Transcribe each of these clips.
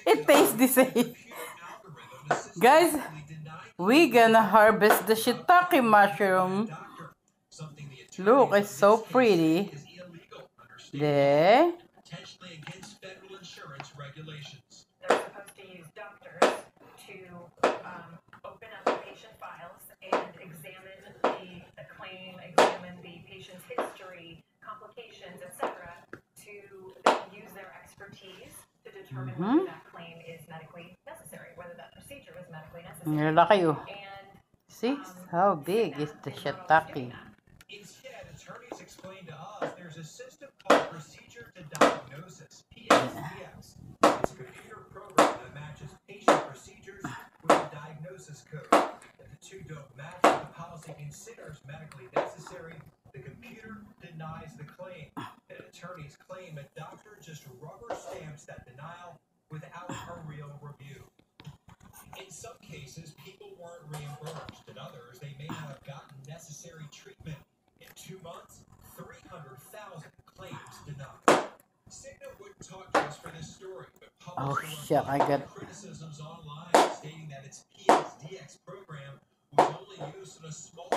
It tastes the same. Guys, we gonna harvest the shiitake mushroom. Look, it's so pretty. There. They're supposed to use doctors to open up the patient files and examine the claim, examine the patient's history, complications, etc., to use their expertise to determine whether that claim is medically necessary, whether that procedure is medically necessary. And see how big is the shiitake? Instead, attorneys explain to us there's a system called Procedure to Diagnosis, PSDX. It's a computer program that matches patient procedures with a diagnosis code. If the two don't match what the policy considers medically necessary, the computer denies the claim. And attorneys claim a doctor just rubber stamps that denial without a real review. In some cases, people weren't reimbursed. In others, they may not have gotten necessary treatment. In 2 months, 300,000 claims denied. Cigna wouldn't talk to us for this story, but published criticisms online stating that its PSDX program was only used in a small...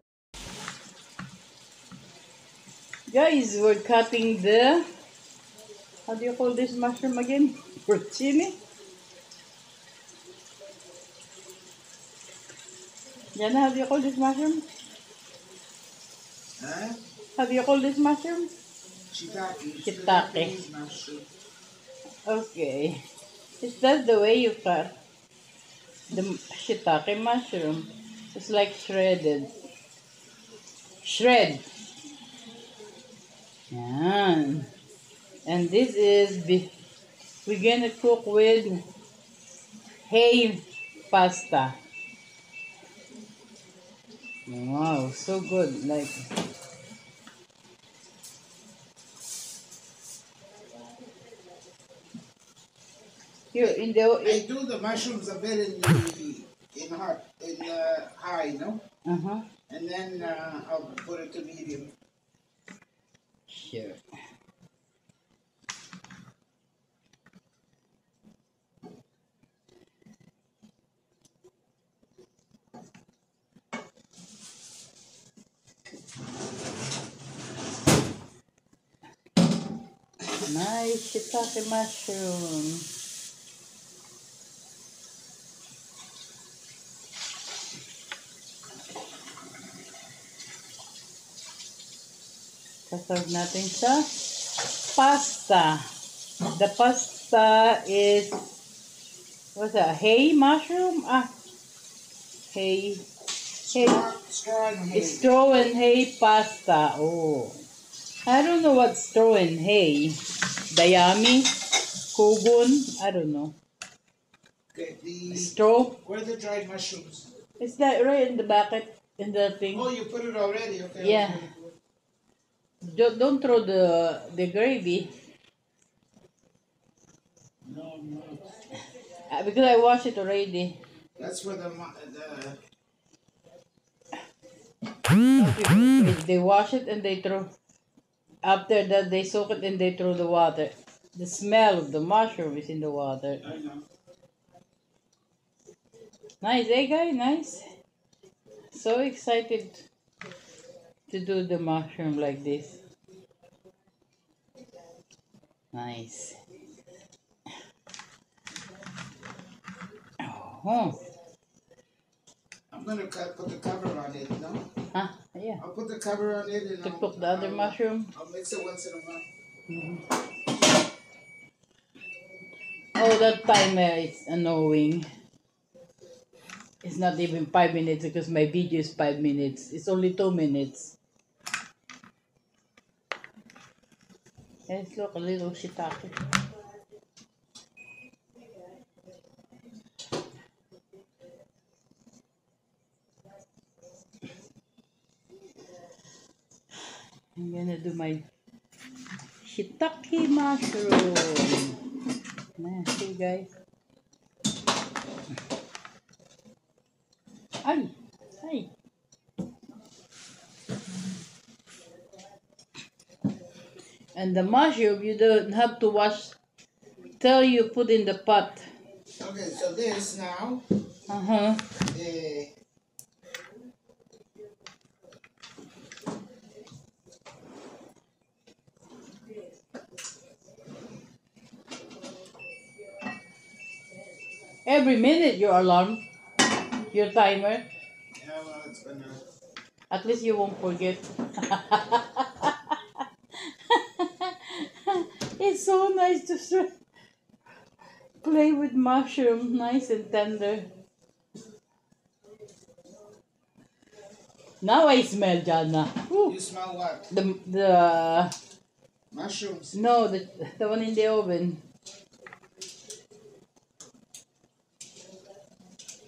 Guys, we're cutting the... How do you call this mushroom again? Porcini? Jana, how do you call this mushroom? Huh? How do you call this mushroom? Shitake. Shitake. Mushroom. Okay. Is that the way you cut the shiitake mushroom? It's like shredded. Shred. Yan. And this is we're gonna cook with hay pasta. Wow, so good. Like here in the I do the mushrooms a bit in high, no? And then I'll put it to medium. Sure. Nice shiitake mushroom. Kasawag natin sa pasta. The pasta is, what's that? Hay mushroom? Hay. Straw and hay pasta. Oh. I don't know what straw and hay. Dayami? Kugun? I don't know. Okay, straw? Where are the dried mushrooms? Is that right in the bucket? In the thing? Oh, you put it already? Okay. Yeah. Don't throw the gravy. No. Because I washed it already. That's where They wash it and they throw. After that, they soak it and they throw the water. The smell of the mushroom is in the water. I know. Nice, eh, guys? Nice. So excited to do the mushroom like this. Nice. Oh. I'm gonna put the cover on it, no? Huh? Yeah. I'll put the cover on it and To cook the other mushroom. I'll mix it once in a while. Oh, that timer is annoying. It's not even 5 minutes because my video is 5 minutes. It's only 2 minutes. Let's look a little shiitake. I'm gonna do my shitake mushroom. See, guys. Ay! And the mushroom, you don't have to wash till you put in the pot. Okay, so this now, Uh-huh. Every minute your alarm, your timer. yeah, well, it's gonna. At least you won't forget. It's so nice to play with mushroom, nice and tender. Now I smell, Jana. You smell what? The Mushrooms. no, the one in the oven.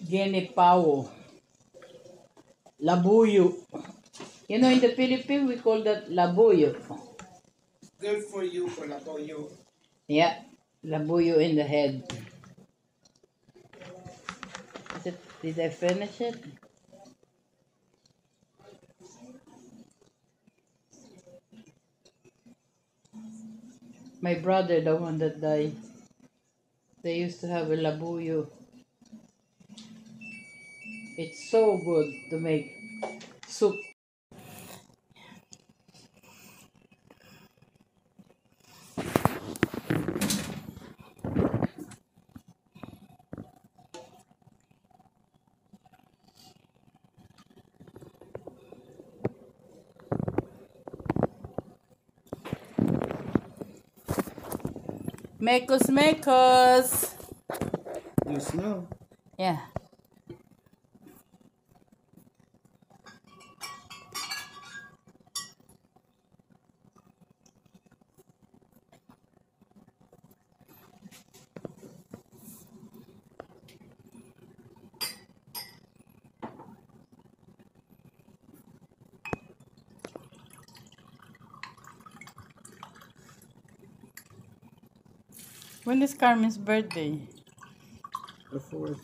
Genepao. Labuyo. You know, in the Philippines, we call that labuyo. Good for you, for laboyo. Yeah, labuyo in the head. Did I finish it? My brother, the one that died, they used to have a labuyo. It's so good to make soup. Mekos, mekos. You smell? Yeah. When is Carmen's birthday? The 4th.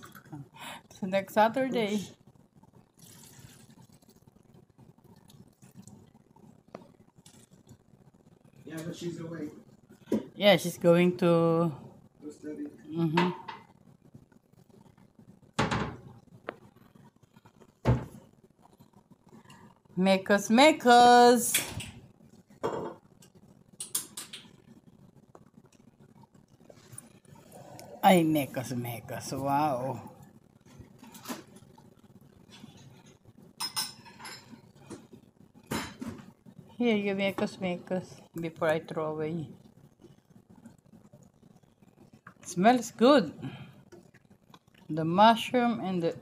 So next Saturday. Oops. Yeah, but she's away. Yeah, she's going to. To study. Mekos, mekos. Ay, mekos, mekos. Wow. Here, you mekos, mekos. Before I throw away. Smells good. The mushroom and the.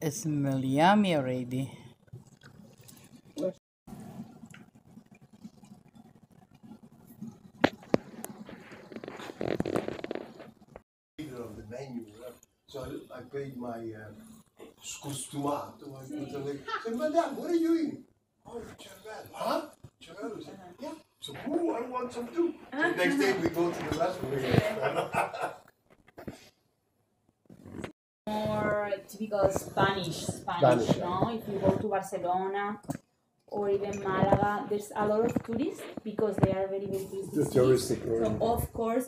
It smells yummy already. Of the menu. So I paid my tomato. I said, Madame, what are you eating? Oh, cervello. Huh? Cervello. I said, yeah. So, ooh, I want some too. So next day we go to the restaurant. More typical Spanish, no? If you go to Barcelona or even Malaga, there's a lot of tourists because they are very, very touristic. The touristic So of course,